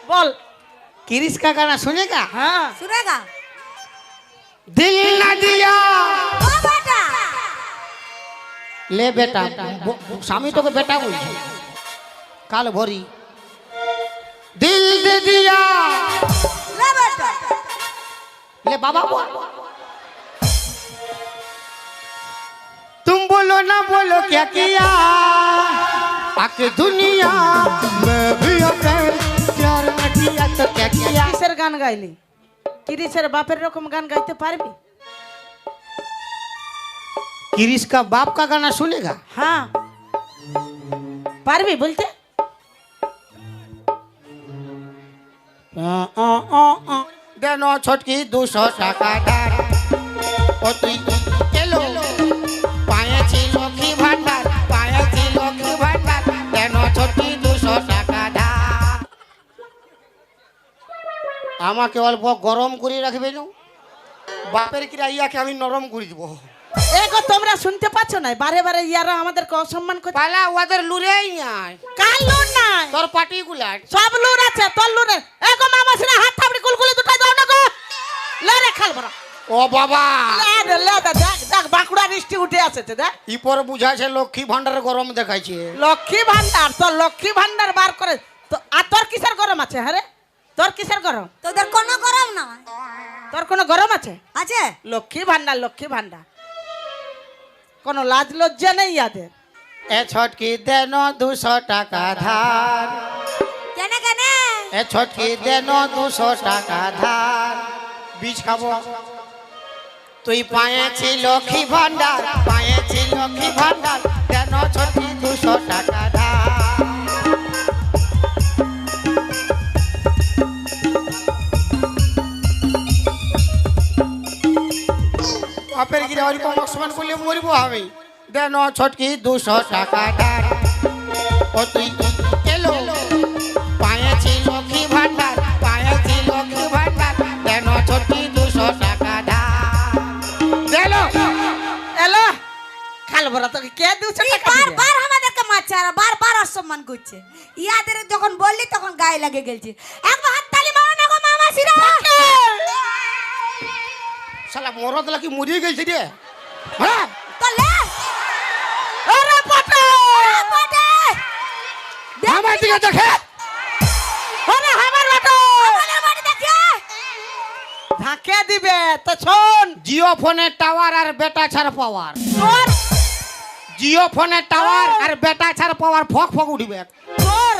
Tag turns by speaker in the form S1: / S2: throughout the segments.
S1: बोल।
S2: किरिस का गाना सुनेगा?
S1: हाँ
S3: सुनेगा।
S2: दिल न दिया
S3: ओ बेटा
S2: ले बेटा स्वामी तो के बेटा बोल काल भरी दिल दे दिया
S3: ले बेटा
S2: ले बाबा बोल तुम बोलो ना बोलो क्या किया आके दुनिया में भी अपने प्यार न किया तो क्या किया
S1: কিসের গান গাইলি? কিরিসের বাপের রকম গান গাইতে পারবি?
S2: किरिस का बाप का गाना सुनेगा?
S1: हाँ পারবি বলতে?
S2: देनो छोटकी 200 টাকা দার ও তুই কেলো পায়েছি লক্ষ্মী ভান্ডার পায়েছি লক্ষ্মী ভান্ডার দেনো छोटकी 200 টাকা দার আমাকে অল্প গরম করে রাখবে না বাপের কিরা ইয়াকে আমি নরম করে দিব
S1: এগো তোমরা শুনতে পাচ্ছ না? বারে বারে ইয়ারা আমাদেরকে অসম্মান করছে।
S2: পালা ওদের লুরেই নাই
S1: কার লুর নাই?
S2: তোর পার্টিকুলার
S1: সব লুর আছে, তোর লুর নেই। এগো মামাসিরা হাত থাবড়ি কুলকুলি দুটা দাও না গো। লে রে খাল বড়।
S2: ও বাবা
S1: লে দেখ দেখ বাঁকুড়া বৃষ্টি উঠে আসছে দেখ।
S2: ইপর বুঝাছে লক্ষ্মী ভান্ডারের গরম দেখাইছে
S1: লক্ষ্মী ভান্ডার, তোর লক্ষ্মী ভান্ডার বার করে তো। আর তোর কিসের গরম আছে? হ্যাঁ রে তোর কিসের গরম?
S3: তোদের কোনো গরম না
S1: তোর কোনো গরম আছে?
S3: আছে?
S1: লক্ষ্মী ভান্ডার লক্ষ্মী ভান্ডার, কোনো লাজ লজ্জা নেই ইয়াদের।
S2: এ ছটকি দেনো 200 টাকা ধার
S3: কেনে কেনে?
S2: এ ছটকি দেনো 200 টাকা ধার বীজ খাবো তুই পায়েছি লক্ষ্মী ভান্ডার পায়েছি লক্ষ্মী ভান্ডার দেনো ছটকি 200 টাকা ধার বাপের গিরে ওই কম অসম্মান করলে মরিব আমি দেনো ছটকি 200 টাকা ধার ও তুই কেলো পায়েছি লক্ষ্মী ভান্ডার পায়েছি লক্ষ্মী ভান্ডার দেনো ছটকি 200 টাকা ধার দেলো
S1: এলো খাল ভরা তোকে কে দিচ্ছে টাকা দিবে?
S3: বারবার আমাদেরকে মারছে আর বারবার অসম্মান করছে। ইয়াদের যখন বললি তখন গায়ে লাগে গেলছে। একবার হাত তালি মারো না গো মামাসিরা।
S2: শালা মরদ লাগি মরিয়ে গেছে রে হ্যাঁ
S3: তো লে
S1: আরে পটে
S3: পটে
S2: আমার দিকে দেখে
S1: আরে আমার বাটো
S3: আমাদের বাড়ি দেখে
S1: ধাকে দিবে তো শোন।
S2: জিও ফোনের টাওয়ার আর বেটা ছাড় পাওয়ার
S1: তোর
S2: জিও ফোনের টাওয়ার আর বেটা ছাড় পাওয়ার ফক ফক উঠবে
S1: তোর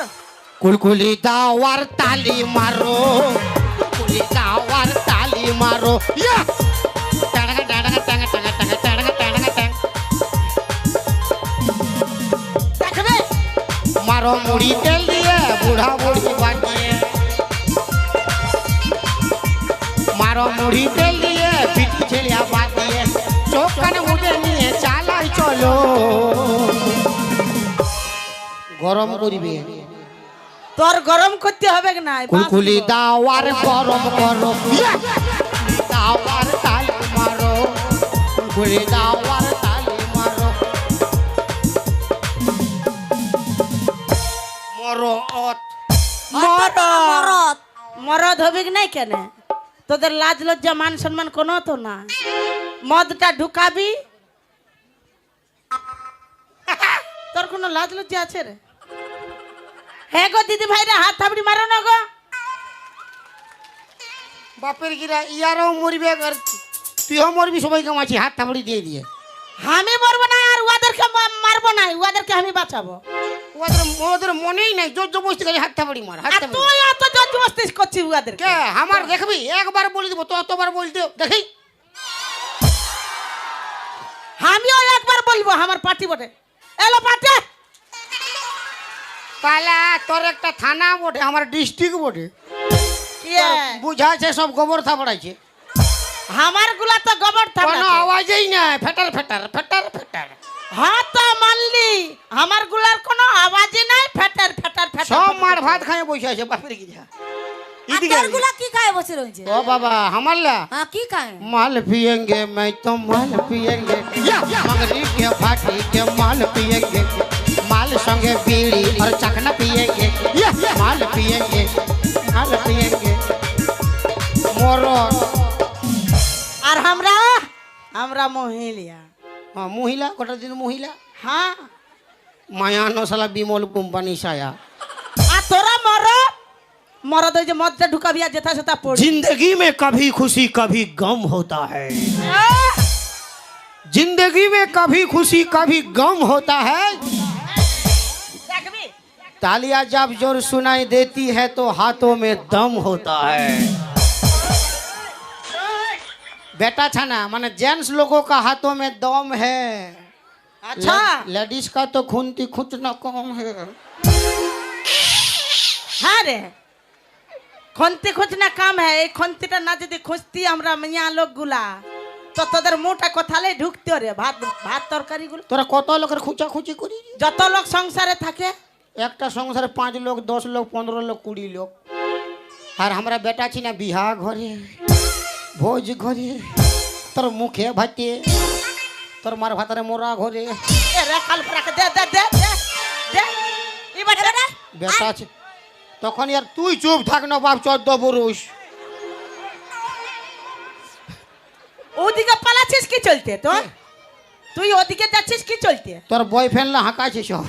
S2: কুলকুলি দাওয়ার তালি মারো কুলকুলি দাওয়ার তালি মারো ইয়া টাড়া টাড়া টাঙা টাঙা টাঙা টাড়া টাড়া টাঙ
S1: দেখবে
S2: মারো মুড়ি তেল দিয়ে বুড়া বুড়ি বানিয়ে মারো মুড়ি তেল দিয়ে পিটি ছেলিয়া বানিয়ে চোখ কানে মুড়ে নিয়ে চালাই চলো গরম করিবে
S1: তোর গরম করতে হবে না।
S2: কুলকুলি দাওয়ার গরম করো ইয়া! দাওয়ার তালি মারো কুলকুলি দাওয়ার তালি মারো মরদ
S1: মরদ
S3: মরদ
S1: মরদ হবে নাই কেন? তোদের লাজ লজ্জা মান সম্মান কোনো তো না। মদটা ঢুকাবি তোর কোনো লাজ লজ্জা আছে রে? হ্যাঁ গো দিদি ভাইরা হাত থাবড়ি মারো না গো।
S2: বাপের গিরা ইয়ারও মরবে আর তুইও মরবি সবাইকে মাছি হাত থাবড়ি দিয়ে দিয়ে
S1: আমি মরবো না আর ওদেরকে মারবো না, ওদেরকে আমি বাঁচাবো।
S2: ওদের মনেই নাই জোর জবরদস্তি করে হাত থাবড়ি মার হাত
S1: আর
S2: থাবড়ি
S1: তুই এত জবরদস্তি করছিস ওদেরকে?
S2: কে আমার দেখবি একবার বলে দিব তো অতবার বলতে দেখি
S1: আমিও একবার বলবো আমার পার্টি বটে। এলো পার্টি
S2: পালা তোর একটা থানা বটে আমার ডিস্ট্রিক্ট বটে
S1: কি
S2: বুঝাছে সব গোবর থাপড়াইছে
S1: আমার গুলা তো গোবর
S2: কোনো
S1: থাপড়া।
S2: আওয়াজই না ফেটার ফেটার ফেটার ফেটার
S1: হ্যাঁ তো মানলি আমার গুলার কোনো আওয়াজই নাই, ফেটার ফেটার ফেটার
S2: সব মার ভাত খায় বসে আছে বাপের গিরা इधर
S3: তোরগুলা কি খায় বসে রয়েছে?
S2: ओ बाबा हमारा
S3: হ্যাঁ কি খায়?
S2: माल पियेंगे मैं तो माल पियेंगे मगरी के फाटी के माल पियेंगे माल संगे बीड़ी और चखना पियेंगे माल पियेंगे মরদ
S1: আর আমরা আমরা মহিলা।
S2: হ্যাঁ মহিলা কটা দিন মহিলা
S1: হ্যাঁ
S2: মায়া নশালা বিমল কোম্পানি সায়া
S1: আর তোরা মরদ মরদ ওই যে মদটা ঢুকাবি আর যেথা সেটা পড়ি।
S2: जिंदगी में कभी खुशी कभी गम होता है जिंदगी में कभी खुशी कभी गम होता है
S1: দেখবি
S2: तालियां जब जोर सुनाई देती है तो हाथों में दम होता है बेटा छाना माने जेंट्स लोगों का हाथों में दम है
S1: अच्छा
S2: लेडीज का तो खूंटी खुचना कम है
S1: হ্যাঁ রে খন্তি খুঁজনা কাম হ্যাঁ এই খন্তিটা না যদি খুঁজতি আমরা মিয়া লোকগুলা তো তোদের মোটা কোথালে ঢুকতে রে ভাত ভাত তরকারিগুলো।
S2: তোরা কত লোকের খুঁচাখুচি করি
S1: যত লোক সংসারে থাকে
S2: একটা সংসারে 5 লোক 10 লোক 15 লোক 20 লোক আর আমরা বেটা ছি না বিহা ঘরে ভোজ ঘরে তোর মুখে ভাতে তোর মার ভাতারে মোরা ঘরে
S1: এ রে কাল পরাকে দে দে দে দে দে এবার দে
S2: বেটা আছে তখন यार তুই চুপ থাক না বাপ 14 বরস
S1: ওদিকে পালাছিস কি চলতে তো তুই ওদিকে যাচ্ছিস কি চলতে।
S2: তোর বয়ফ্রেন্ড লা হাঁকাছে সব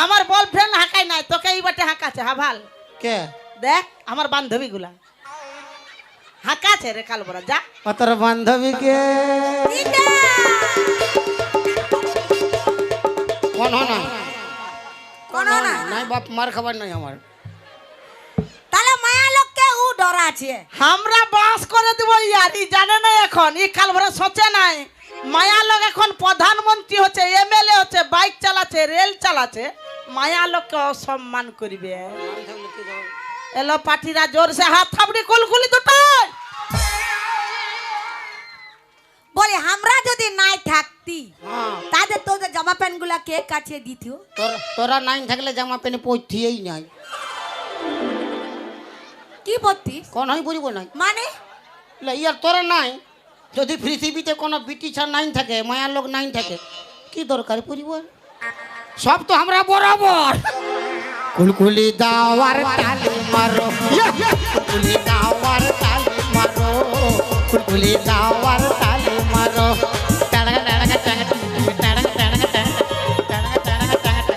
S1: আমার বয়ফ্রেন্ড হাঁকাই নাই তোকে এই বাটে হাঁকাছে হ্যাঁ ভাল
S2: কে
S1: দেখ আমার বান্ধবীগুলা হাঁকাছে রে কাল বরা যা
S2: ও তোর বান্ধবী কে কোন না
S3: কোন না
S2: নাই বাপ মার খাবার নাই আমার
S3: তাহলে মায়া লোককে ও ডরা আছে।
S1: আমরা বাস করে দিব ইয়ার ই জানে না এখন ই কাল ভরা সোচে নাই মায়া লোক এখন প্রধানমন্ত্রী হচ্ছে এমএলএ হচ্ছে বাইক চালাচ্ছে রেল চালাচ্ছে মায়া লোককে অসম্মান করবে। এলো পাঠিরা জোরসে হাত থাবড়ি কুলকুলি দুটো
S3: বলে আমরা যদি নাই থাকতি
S2: হ্যাঁ
S3: তাদের তোদের জামা প্যান্ট গুলা কে কাছে দিতিও।
S2: তোরা নাই থাকলে জামা প্যান্ট পরতেই নাই
S3: কি বলতিস
S2: কোন হয় বলিব নাই
S3: মানে
S2: ইয়ার তোরা নাই যদি পৃথিবীতে কোনো বিটি ছাড় নাইন থাকে মায়ার লোক নাইন থাকে কি দরকার পরিবার সব তো আমরা বরাবর কুলকুলি দাওয়ার তালি মারো কুলকুলি দাওয়ার তালি মারো কুলকুলি দাওয়ার তালি মারো টাড়া টাড়া টাড়া টাড়া টাড়া টাড়া টাড়া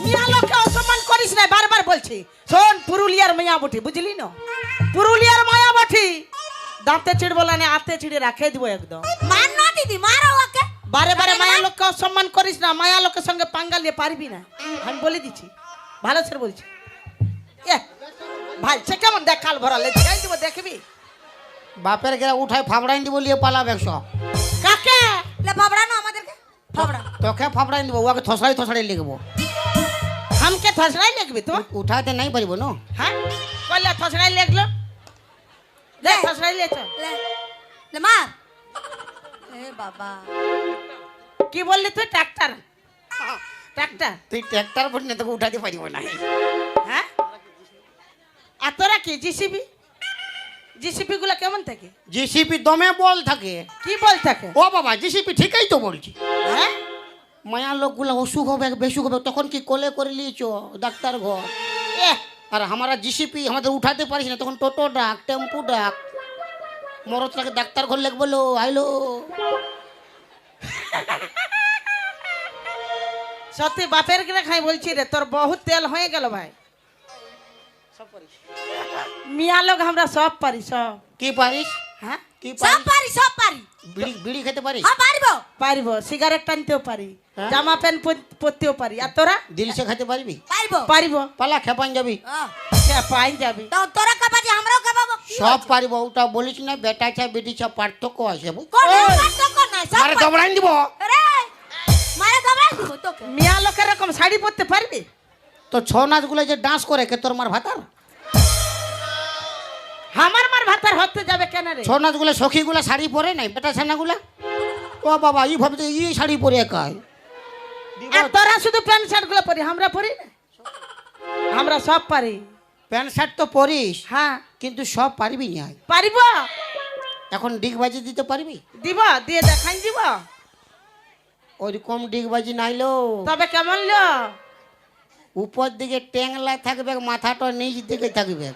S1: মিয়া লোককে অসম্মান করিস না বারবার বলছি। শোন পুরুলিয়ার মায়াবতী বুঝলি না পুরুলিয়ার মায়াবতী দাঁতে চিড়বো না হাতে চিড়ে রাখে দিব একদম।
S3: মান না দিদি মারো ওকে।
S1: বারে বারে মায়া লোককে অসম্মান করিস না মায়া লোকের সঙ্গে পাঙ্গা নিয়ে পারবি না আমি বলে দিচ্ছি ভালো স্যার বলছি। এ ভাই সে কেমন দেখ কাল ভরালে দেখাই দিব দেখবি
S2: বাপের গেরা উঠায় ফাবড়াই দিব লিয়ে পালাবে সব
S1: কাকে
S3: লে ফাবড়ানো আমাদেরকে ফাবড়া
S2: তোকে ফাবড়াই দিব ওকে থসড়াই থসড়াই লিখবো
S1: हमके थसड़ाई लगबी तो
S2: उठाते नहीं पारिब न
S1: हाँ बोले थसड़ाई लेग लो ले थसड़ाई ले चल
S3: ले ले मार ए बाबा
S1: की बोलली तू ट्रैक्टर ट्रैक्टर
S2: তুই ট্র্যাক্টর পড়নে তোকে উঠাতে পারিব না
S1: हाँ आ तोरा की जीसीबी जीसीबी গুলো কেমন থাকে
S2: জিসিপি দমে বল থাকে
S1: কি বল থাকে
S2: ও বাবা জিসিপি ঠিকই তো বলছি
S1: হ্যাঁ
S2: মায়া লোকগুলো অসুখ হবে বেসুখ হবে তখন কি কোলে করে লিয়েছো ডাক্তার ঘর
S1: এ
S2: আর আমরা জিসিপি আমাদের উঠাতে পারিস না তখন টোটো ডাক টেম্পু ডাক মরতটাকে ডাক্তার ঘর লেগ বলো আইলো
S1: সত্যি বাপের কিনা খাই বলছি রে তোর বহুত তেল হয়ে গেল ভাই সব পারিস মিয়া লোক আমরা সব পারি সব
S2: কি পারিস
S1: হ্যাঁ
S2: কি
S3: সব
S2: পারিস
S3: পারি সব পারি
S2: বিড়ি বিড়ি খেতে পারিস
S3: হ্যাঁ পারিবো
S1: পারিব সিগারেট টানতেও পারি
S2: হ্যাঁ?
S1: জামা প্যান্ট পরতেও পারি আর তোরা
S2: দিল সে খেতে পারবি
S3: পারিবো
S1: পারিব
S2: পালা খেপান যাবি
S1: পাই যাবি
S3: তো তোরা কাবাজি আমরাও কাবাবো
S2: সব পারিব ওটা বলিস না বেটা ছা বেটি ছা পার্থক্য আছে বুঝ
S3: কোন
S1: ওই।
S3: পার্থক্য নাই সব
S2: আরে দবড়াই দিব
S3: রে মারে দবাই দিব তোকে
S1: মিয়া লোকের এরকম শাড়ি পরতে পারবি
S2: তো ছ নাচগুলো যে ডান্স করে কে তোর মার ভাতার
S1: আমার মার ভাতার হতে যাবে কেন রে
S2: ছ নাচগুলো সখীগুলো শাড়ি পরে নাই বেটা ছানাগুলা ও বাবা ই ভাবতে ই শাড়ি পরে একাই
S1: আর তোরা শুধু প্যান্ট শার্ট গুলো পরি আমরা পরি না আমরা সব পারি
S2: প্যান্ট শার্ট তো পরিস
S1: হ্যাঁ
S2: কিন্তু সব পারবি না
S1: পারিব
S2: এখন ডিগ বাজি দিতে পারবি
S1: দিব দিয়ে দেখাই দিব
S2: ওইরকম ডিগবাজি নাইলো,
S1: তবে কেমন লো?
S2: উপর দিকে ট্যাংলা থাকবে, মাথাটা নিচ দিকে থাকবে।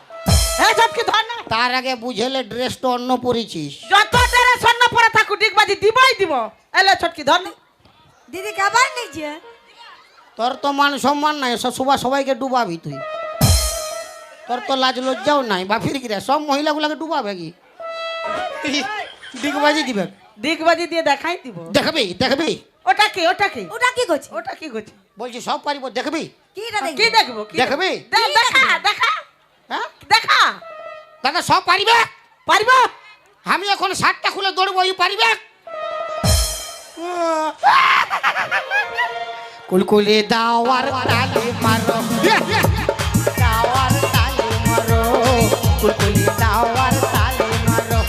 S1: হ্যাঁ ছটকি ধর না।
S2: তার আগে বুঝেলে ড্রেসটা অন্য পরেছিস।
S1: যত তেরে স্বর্ণ পরে থাকু ডিগবাজি দিবই দিব। এলে ছটকি ধর না।
S3: দিদি খাবার নিচ্ছে
S2: তোর তো মান সম্মান নাই, সব সবাইকে ডুবাবি তুই। তোর তো লাজ লজ্জাও নাই, বাফির গিরা সব মহিলাগুলাকে ডুবাবে কি? ডিগবাজি দিবে,
S1: ডিগবাজি দিয়ে দেখাই দিব।
S2: দেখবি দেখবি।
S1: ওটা কি? ওটা কি?
S3: ওটা কি করছে
S1: ওটা কি করছে?
S2: বলছি সব পারিব, দেখবি।
S3: কি এটা
S1: কি
S3: দেখি
S1: দেখবো? কি
S2: দেখবি?
S1: দেখা দেখা
S2: হ্যাঁ
S1: দেখা।
S2: দাদা সব পারিবে।
S1: পারবো?
S2: আমি এখন শার্টটা খুলে দৌড়বো, ওই পারিবে। কুলকুলি দাওয়ার তালে মারো, দাওয়ার তালে মারো, কুলকুলি দাওয়ার তালে মারো।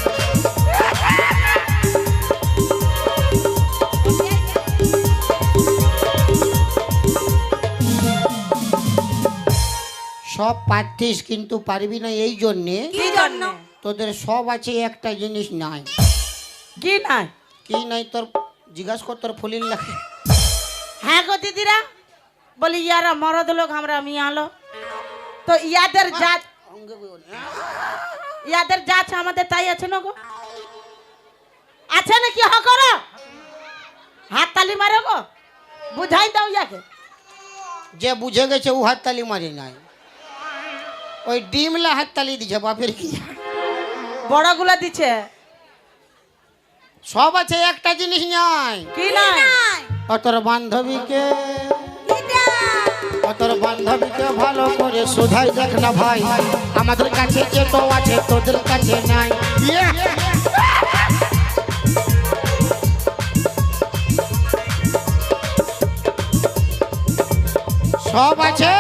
S2: সব পারতিস কিন্তু পারবি না এই জন্যে
S3: কি জন্য
S2: তোদের সব আছে, একটা জিনিস নাই।
S1: কি নাই?
S2: কি নাই তোর জিজ্ঞাসা কর, তোর ফুলির লাগে।
S1: হ্যাঁ গো দিদিরা, বলি ইয়ারা মরদ লোক, আমরা মিয়া লোক, তো ইয়াদের যা আছে আমাদের তাই আছে না গো? আছে না কি? হ করো, হাত তালি মারো গো, বুঝাই দাও ইয়াকে।
S2: যে বুঝে গেছে ও হাততালি মারি নাই, ওই ডিমলা হাততালি দিছে বাপের কি।
S1: বড়গুলা দিচ্ছে।
S2: সব আছে, একটা জিনিস নাই।
S1: কি নাই?
S2: ও তোর বান্ধবীকে,
S3: এটা
S2: ও তোর বান্ধবীকে ভালো করে শুধাই দেখ না ভাই, আমাদের কাছে যে তো আছে তোদের কাছে নাই। সব আছে,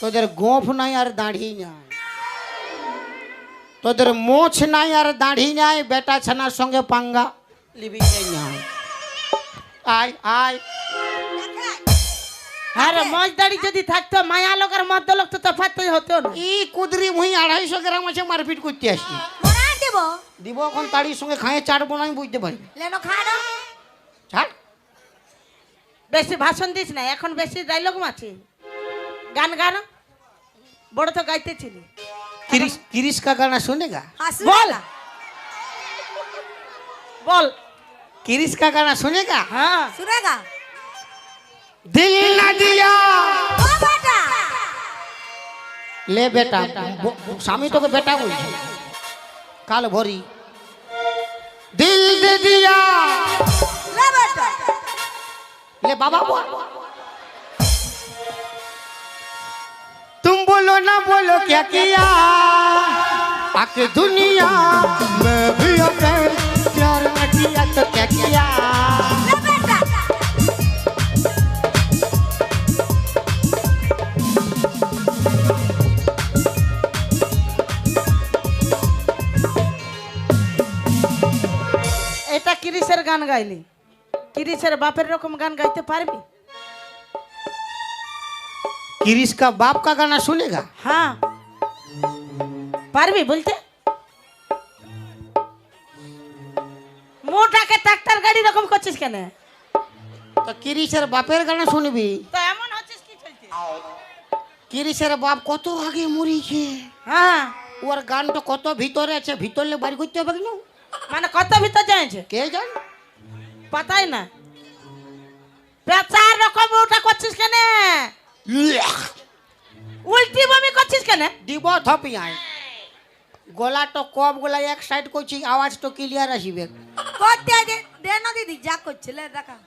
S2: তোদের গোঁফ নাই আর দাড়ি নাই, তোদের মোছ নাই আর দাড়ি নাই, বেটা ছানার সঙ্গে পাঙ্গা লিবি নাই। আয় আয়,
S1: আরে মজ দাড়ি যদি থাকতো, মায়া লোক আর মদ্য লোক তো তফাৎই হতো না।
S2: ই কুদরি মুই 250 গ্রাম আছে মারপিট করতে আসছি।
S3: মোরা দেব
S2: দিব এখন তাড়ির সঙ্গে খাইয়ে চাটবো না, আমি বুঝতে পারি।
S3: লেনো খানো
S2: ছাড়,
S1: বেশি ভাষণ দিস না, এখন বেশি ডায়লগ মাছি। গান গান বড় তো গাইতেছিলি।
S2: किरिश का गाना सुनेगा?
S1: বল বল।
S2: किरिश का गाना सुनेगा?
S1: হ্যাঁ
S3: सुनेगा
S2: दिल ना दिया
S3: ओ बेटा
S2: ले बेटा, स्वामी तो के बेटा बोल काल भरी दिल दे दिया
S3: ले बेटा
S2: ले बाबा बोल। तुम बोलो ना बोलो क्या किया आके दुनिया में भी अपने प्यार न किया तो क्या किया।
S3: ले बेटा
S1: এটা কিরিশের গান গাইলি, কিরিশের বাপের রকম গান গাইতে পারবি?
S2: किरिश का बाप का गाना सुनेगा?
S1: হ্যাঁ পারবি বলতে? মোটাকে ট্রাক্টর গাড়ি রকম করছিস কেন?
S2: तो किरिशेर बापेर गाना सुनबी?
S1: তো এমন হচ্ছিস কি চলতে?
S2: किरिशेर बाप কত আগে মরিছে,
S1: হ্যাঁ
S2: ওর গানটা কত ভিতরে আছে, ভিতরলে বাড়ি করতে হবে না,
S1: মানে কত ভিতর যাইছে
S2: কে জান?
S1: পাতাই না। পেঁচার রকম ওটা করছিস কেন? উল্টি বমি করছিস কেন?
S2: দিব থপি আই গলাটা কম গলা এক সাইড করছি, আওয়াজ তো ক্লিয়ার আসিবে।
S3: করতে দে দে না দিদি যা করছে লে দেখা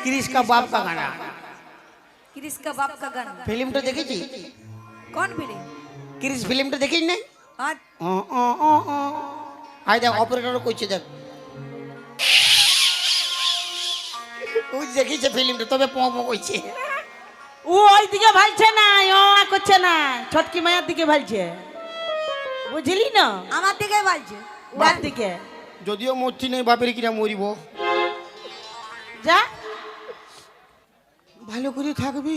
S2: किरिश का बाप का गाना
S3: किरिश का बाप का गाना
S2: ফিল্মটা দেখেছি?
S3: कौन फिल्म
S2: কিরিশ ফিল্মটা দেখিস নাই?
S3: हाँ
S2: আই দেখ অপারেটর কইছে, দেখ ওই দেখিছে ফিল্মটা, তবে পো পো কইছে।
S1: ও ওই দিকে ভালছে না, ও করছে না, ছটকি মায়ের দিকে ভালছে, বুঝলি না?
S3: আমার দিকে বলছে
S1: ও বাদ দিকে
S2: যদিও মূর্তি নেই বাপের কিনা মরিব
S1: যা
S2: ভালো করে থাকবি